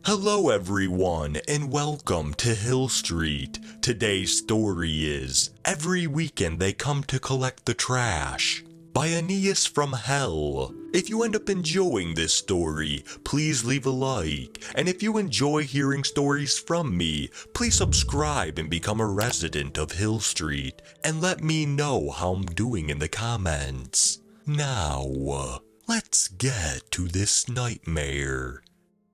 Hello everyone and welcome to Hill Street. Today's story is Every Weekend They Come to Collect the Trash by Aeneas from Hell. If you end up enjoying this story, please leave a like. And if you enjoy hearing stories from me, please subscribe and become a resident of Hill Street. And let me know how I'm doing in the comments. Now, let's get to this nightmare.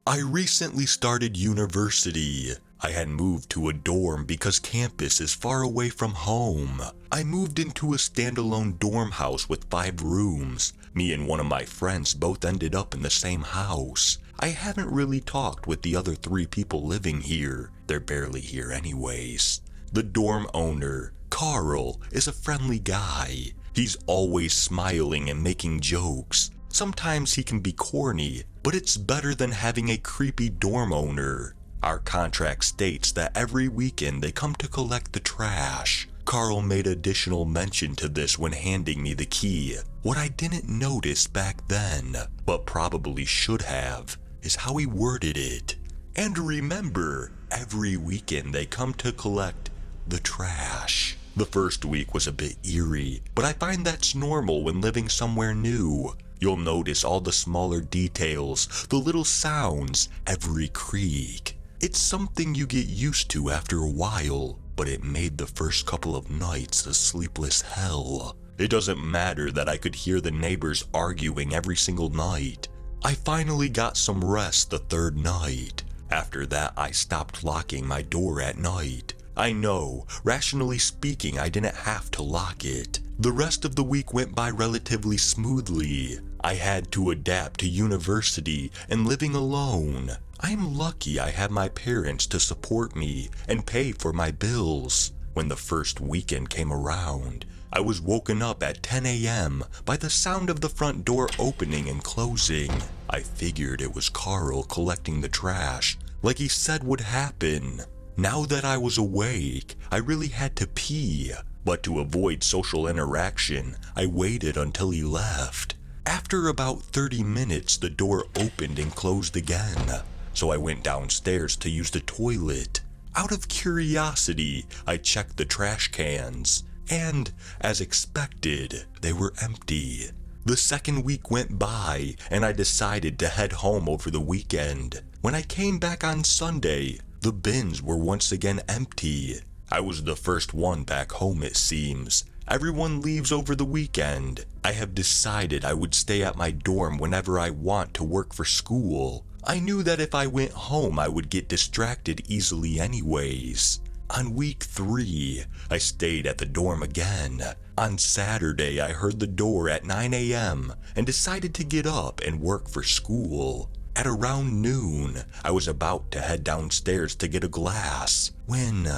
I recently started university. I had moved to a dorm because campus is far away from home. I moved into a standalone dorm house with 5 rooms. Me and one of my friends both ended up in the same house. I haven't really talked with the other 3 people living here. They're barely here anyways. The dorm owner, Carl, is a friendly guy. He's always smiling and making jokes. Sometimes he can be corny, but it's better than having a creepy dorm owner. Our contract states that every weekend they come to collect the trash. Carl made additional mention to this when handing me the key. What I didn't notice back then, but probably should have, is how he worded it. And remember, every weekend they come to collect the trash. The first week was a bit eerie, but I find that's normal when living somewhere new. You'll notice all the smaller details, the little sounds, every creak. It's something you get used to after a while, but it made the first couple of nights a sleepless hell. It doesn't matter that I could hear the neighbors arguing every single night. I finally got some rest the 3rd night. After that, I stopped locking my door at night. I know, rationally speaking, I didn't have to lock it. The rest of the week went by relatively smoothly. I had to adapt to university and living alone. I'm lucky I have my parents to support me and pay for my bills. When the first weekend came around, I was woken up at 10 a.m. by the sound of the front door opening and closing. I figured it was Carl collecting the trash, like he said would happen. Now that I was awake, I really had to pee, but to avoid social interaction, I waited until he left. After about 30 minutes, the door opened and closed again, so I went downstairs to use the toilet. Out of curiosity, I checked the trash cans, and, as expected, they were empty. The second week went by, and I decided to head home over the weekend. When I came back on Sunday, the bins were once again empty. I was the first one back home, it seems. Everyone leaves over the weekend. I have decided I would stay at my dorm whenever I want to work for school. I knew that if I went home, I would get distracted easily anyways. On week 3, I stayed at the dorm again. On Saturday, I heard the door at 9 a.m. and decided to get up and work for school. At around noon, I was about to head downstairs to get a glass when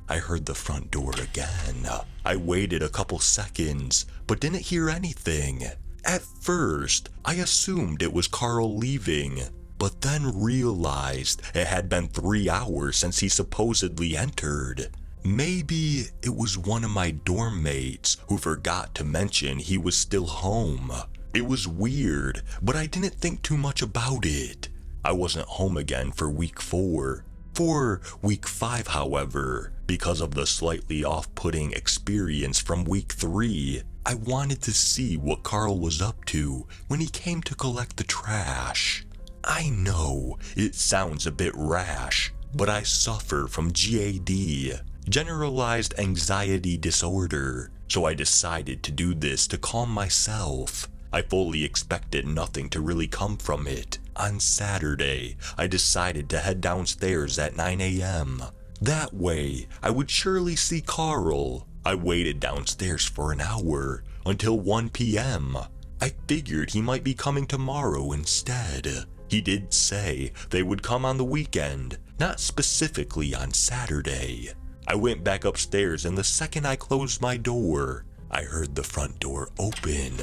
I heard the front door again. I waited a couple seconds, but didn't hear anything. At first, I assumed it was Carl leaving, but then realized it had been 3 hours since he supposedly entered. Maybe it was one of my dorm mates who forgot to mention he was still home. It was weird, but I didn't think too much about it. I wasn't home again for week 4. For week 5, however, because of the slightly off-putting experience from week 3, I wanted to see what Carl was up to when he came to collect the trash. I know, it sounds a bit rash, but I suffer from GAD, generalized anxiety disorder, so I decided to do this to calm myself. I fully expected nothing to really come from it. On Saturday, I decided to head downstairs at 9 a.m. That way, I would surely see Carl. I waited downstairs for an hour, until 1 p.m. I figured he might be coming tomorrow instead. He did say they would come on the weekend, not specifically on Saturday. I went back upstairs, and the second I closed my door, I heard the front door open.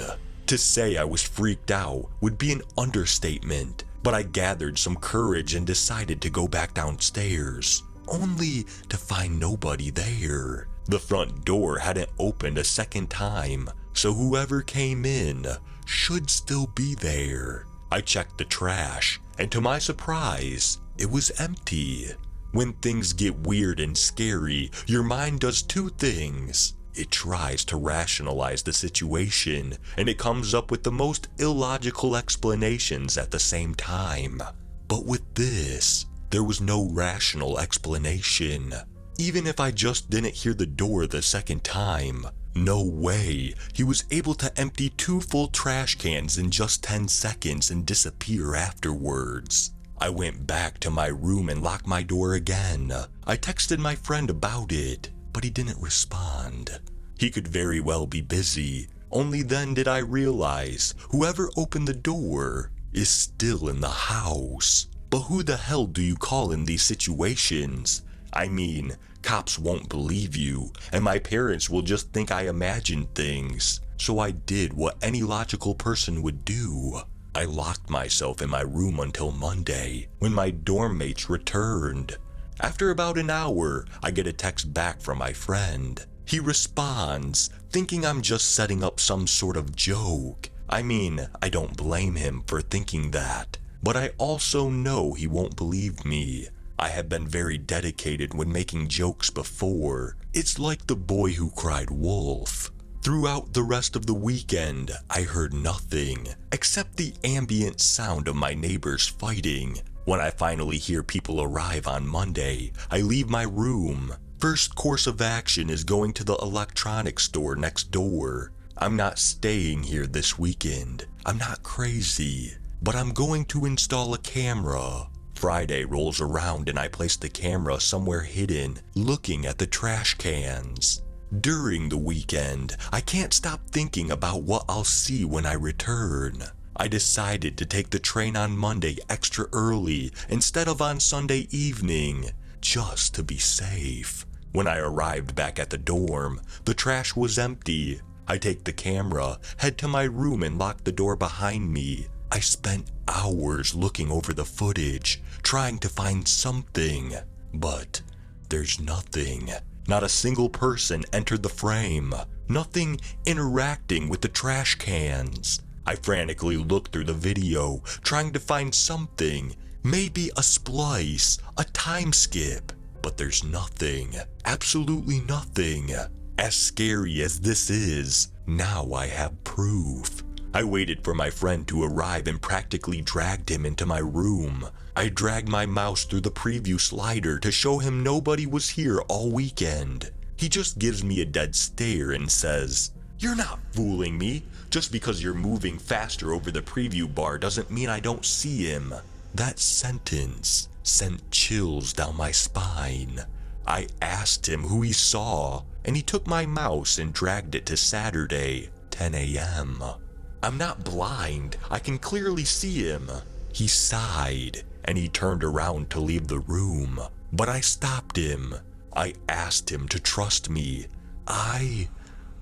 To say I was freaked out would be an understatement, but I gathered some courage and decided to go back downstairs, only to find nobody there. The front door hadn't opened a second time, so whoever came in should still be there. I checked the trash, and to my surprise, it was empty. When things get weird and scary, your mind does two things. It tries to rationalize the situation, and it comes up with the most illogical explanations at the same time. But with this, there was no rational explanation. Even if I just didn't hear the door the second time, no way he was able to empty 2 full trash cans in just 10 seconds and disappear afterwards. I went back to my room and locked my door again. I texted my friend about it, but he didn't respond. He could very well be busy. Only then did I realize whoever opened the door is still in the house. But who the hell do you call in these situations? I mean, cops won't believe you, and my parents will just think I imagined things. So I did what any logical person would do. I locked myself in my room until Monday, when my dorm mates returned. After about an hour, I get a text back from my friend. He responds, thinking I'm just setting up some sort of joke. I mean, I don't blame him for thinking that, but I also know he won't believe me. I have been very dedicated when making jokes before. It's like the boy who cried wolf. Throughout the rest of the weekend, I heard nothing except the ambient sound of my neighbors fighting. When I finally hear people arrive on Monday, I leave my room. First course of action is going to the electronics store next door. I'm not staying here this weekend. I'm not crazy, but I'm going to install a camera. Friday rolls around and I place the camera somewhere hidden, looking at the trash cans. During the weekend, I can't stop thinking about what I'll see when I return. I decided to take the train on Monday extra early instead of on Sunday evening, just to be safe. When I arrived back at the dorm, the trash was empty. I take the camera, head to my room and lock the door behind me. I spent hours looking over the footage, trying to find something, but there's nothing. Not a single person entered the frame, nothing interacting with the trash cans. I frantically looked through the video, trying to find something, maybe a splice, a time skip, but there's nothing, absolutely nothing. As scary as this is, now I have proof. I waited for my friend to arrive and practically dragged him into my room. I dragged my mouse through the preview slider to show him nobody was here all weekend. He just gives me a dead stare and says, "You're not fooling me. Just because you're moving faster over the preview bar doesn't mean I don't see him." That sentence sent chills down my spine. I asked him who he saw, and he took my mouse and dragged it to Saturday, 10 a.m. "I'm not blind. I can clearly see him." He sighed, and he turned around to leave the room, but I stopped him. I asked him to trust me. "I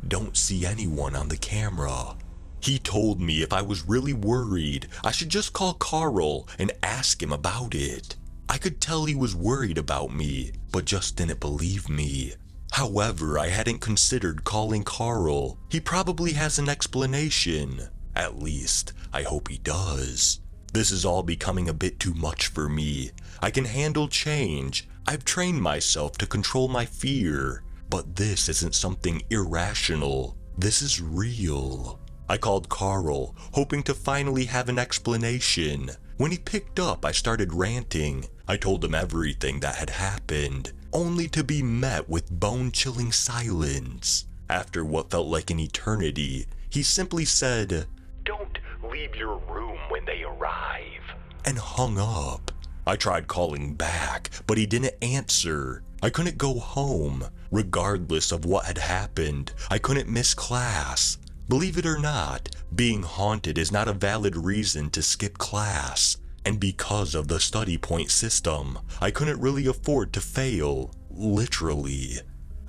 don't see anyone on the camera." He told me if I was really worried, I should just call Carl and ask him about it. I could tell he was worried about me, but just didn't believe me. However, I hadn't considered calling Carl. He probably has an explanation. At least, I hope he does. This is all becoming a bit too much for me. I can handle change. I've trained myself to control my fear. But this isn't something irrational. This is real. I called Carl, hoping to finally have an explanation. When he picked up, I started ranting. I told him everything that had happened, only to be met with bone-chilling silence. After what felt like an eternity, he simply said, "Don't leave your room when they arrive," and hung up. I tried calling back, but he didn't answer. I couldn't go home. Regardless of what had happened, I couldn't miss class. Believe it or not, being haunted is not a valid reason to skip class. And because of the study point system, I couldn't really afford to fail, literally.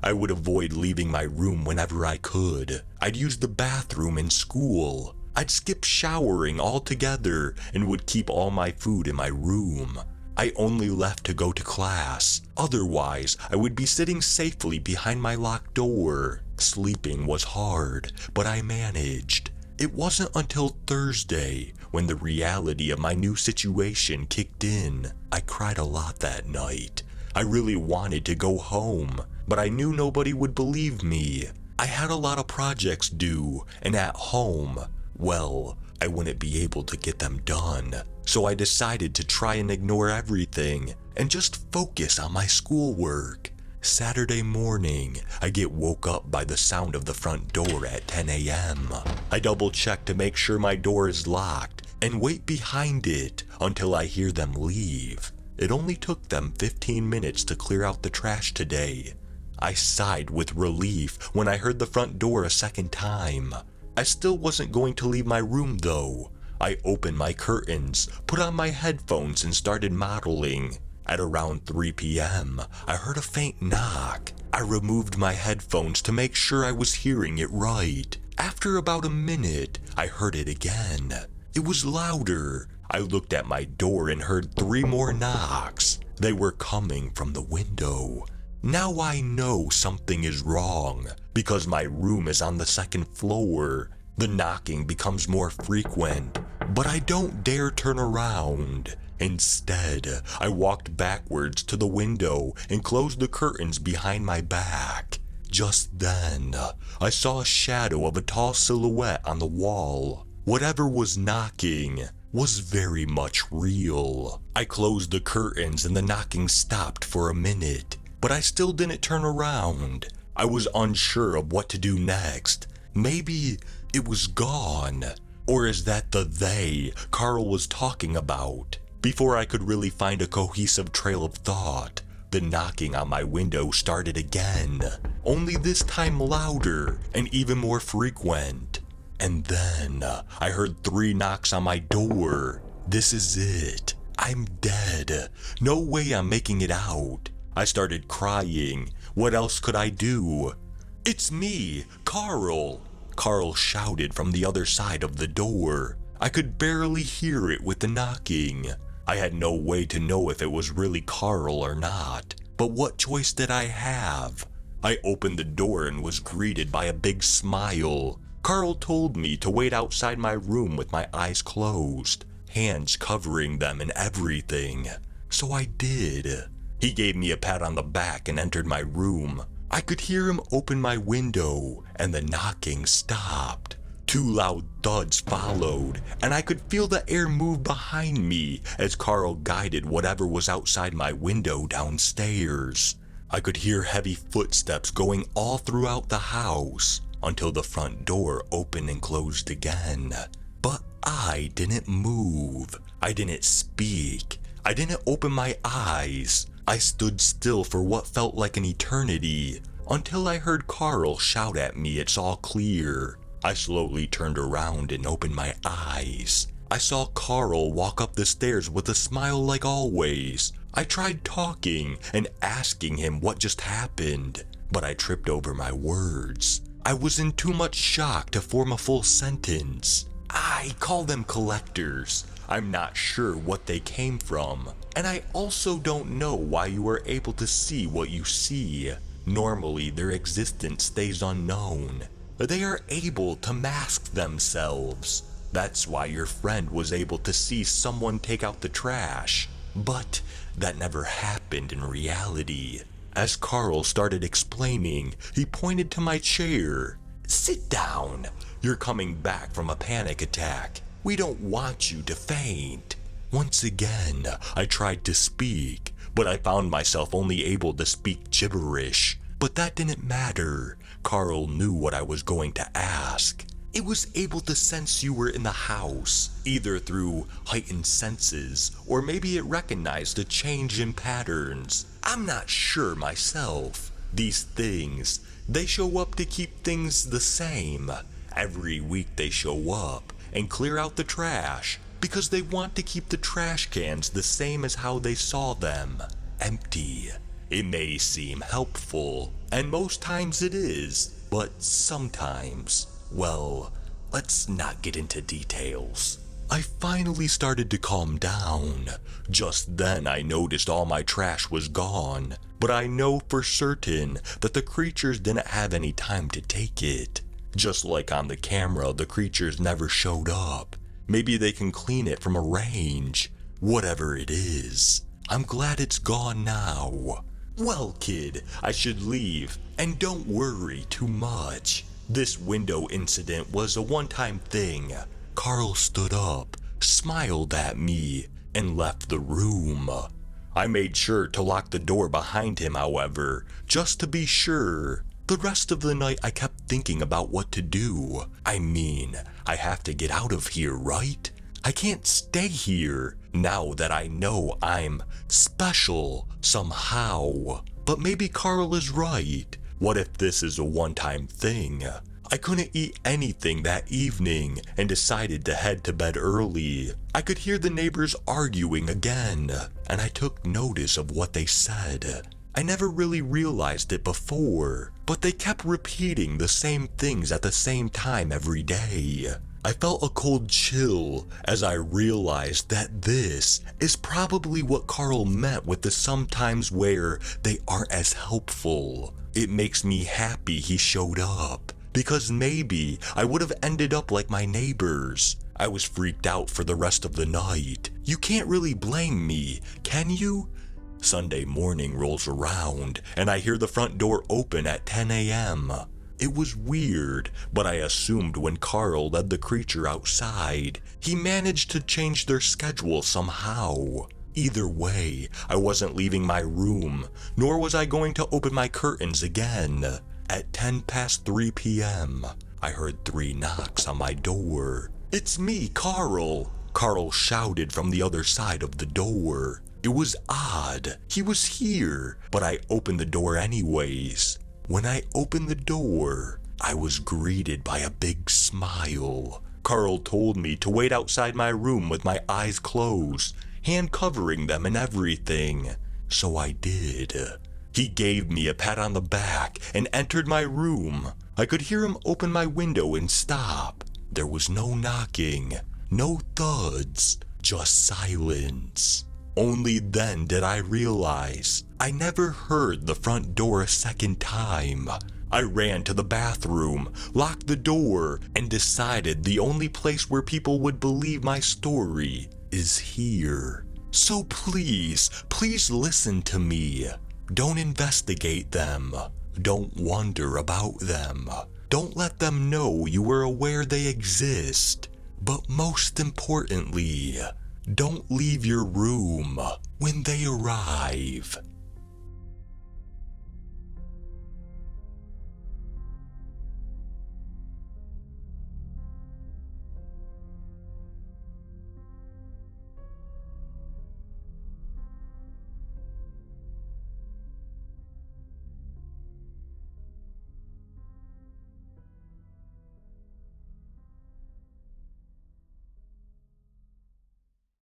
I would avoid leaving my room whenever I could. I'd use the bathroom in school. I'd skip showering altogether and would keep all my food in my room. I only left to go to class. Otherwise, I would be sitting safely behind my locked door. Sleeping was hard, but I managed. It wasn't until Thursday, when the reality of my new situation kicked in. I cried a lot that night. I really wanted to go home, but I knew nobody would believe me. I had a lot of projects due, and at home, well, I wouldn't be able to get them done. So I decided to try and ignore everything and just focus on my schoolwork. Saturday morning, I get woke up by the sound of the front door at 10 a.m. I double check to make sure my door is locked and wait behind it until I hear them leave. It only took them 15 minutes to clear out the trash today. I sighed with relief when I heard the front door a second time. I still wasn't going to leave my room though. I opened my curtains, put on my headphones, and started modeling. At around 3 p.m., I heard a faint knock. I removed my headphones to make sure I was hearing it right. After about a minute, I heard it again. It was louder. I looked at my door and heard 3 more knocks. They were coming from the window. Now I know something is wrong, because my room is on the 2nd floor. The knocking becomes more frequent, but I don't dare turn around. Instead, I walked backwards to the window and closed the curtains behind my back. Just then, I saw a shadow of a tall silhouette on the wall. Whatever was knocking was very much real. I closed the curtains and the knocking stopped for a minute, but I still didn't turn around. I was unsure of what to do next. Maybe it was gone. Or is that the they Carl was talking about? Before I could really find a cohesive trail of thought, the knocking on my window started again, only this time louder and even more frequent. And then I heard 3 knocks on my door. This is it. I'm dead. No way I'm making it out. I started crying. What else could I do? "It's me, Carl!" Carl shouted from the other side of the door. I could barely hear it with the knocking. I had no way to know if it was really Carl or not, but what choice did I have? I opened the door and was greeted by a big smile. Carl told me to wait outside my room with my eyes closed, hands covering them and everything. So I did. He gave me a pat on the back and entered my room. I could hear him open my window, and the knocking stopped. 2 loud thuds followed, and I could feel the air move behind me as Carl guided whatever was outside my window downstairs. I could hear heavy footsteps going all throughout the house until the front door opened and closed again. But I didn't move. I didn't speak. I didn't open my eyes. I stood still for what felt like an eternity until I heard Carl shout at me, "It's all clear." I slowly turned around and opened my eyes. I saw Carl walk up the stairs with a smile like always. I tried talking and asking him what just happened, but I tripped over my words. I was in too much shock to form a full sentence. "I call them collectors. I'm not sure what they came from, and I also don't know why you are able to see what you see. Normally, their existence stays unknown. They are able to mask themselves. That's why your friend was able to see someone take out the trash. But that never happened in reality." As Carl started explaining, he pointed to my chair. "Sit down. You're coming back from a panic attack. We don't want you to faint." Once again, I tried to speak, but I found myself only able to speak gibberish. But that didn't matter. Carl knew what I was going to ask. "It was able to sense you were in the house, either through heightened senses, or maybe it recognized a change in patterns. I'm not sure myself. These things, they show up to keep things the same. Every week they show up and clear out the trash because they want to keep the trash cans the same as how they saw them, empty. It may seem helpful, and most times it is, but sometimes, well, let's not get into details." I finally started to calm down. Just then I noticed all my trash was gone, but I know for certain that the creatures didn't have any time to take it. Just like on the camera, the creatures never showed up. Maybe they can clean it from a range. Whatever it is, I'm glad it's gone now. Well, kid, I should leave, and don't worry too much. This window incident was a one-time thing. Carl stood up, smiled at me, and left the room. I made sure to lock the door behind him, however, just to be sure. The rest of the night I kept thinking about what to do. I mean, I have to get out of here, right? I can't stay here now that I know I'm special somehow. But maybe Carl is right. What if this is a one-time thing? I couldn't eat anything that evening and decided to head to bed early. I could hear the neighbors arguing again, and I took notice of what they said. I never really realized it before, but they kept repeating the same things at the same time every day. I felt a cold chill as I realized that this is probably what Carl meant with the sometimes where they aren't as helpful. It makes me happy he showed up, because maybe I would have ended up like my neighbors. I was freaked out for the rest of the night. You can't really blame me, can you? Sunday morning rolls around, and I hear the front door open at 10 a.m. It was weird, but I assumed when Carl led the creature outside, he managed to change their schedule somehow. Either way, I wasn't leaving my room, nor was I going to open my curtains again. At 10 past 3 p.m., I heard 3 knocks on my door. "It's me, Carl!" Carl shouted from the other side of the door. It was odd. He was here, but I opened the door anyways. When I opened the door, I was greeted by a big smile. Carl told me to wait outside my room with my eyes closed, hand covering them and everything. So I did. He gave me a pat on the back and entered my room. I could hear him open my window and stop. There was no knocking, no thuds, just silence. Only then did I realize I never heard the front door a second time. I ran to the bathroom, locked the door, and decided the only place where people would believe my story is here. So please listen to me. Don't investigate them. Don't wonder about them. Don't let them know you were aware they exist. But most importantly, don't leave your room when they arrive.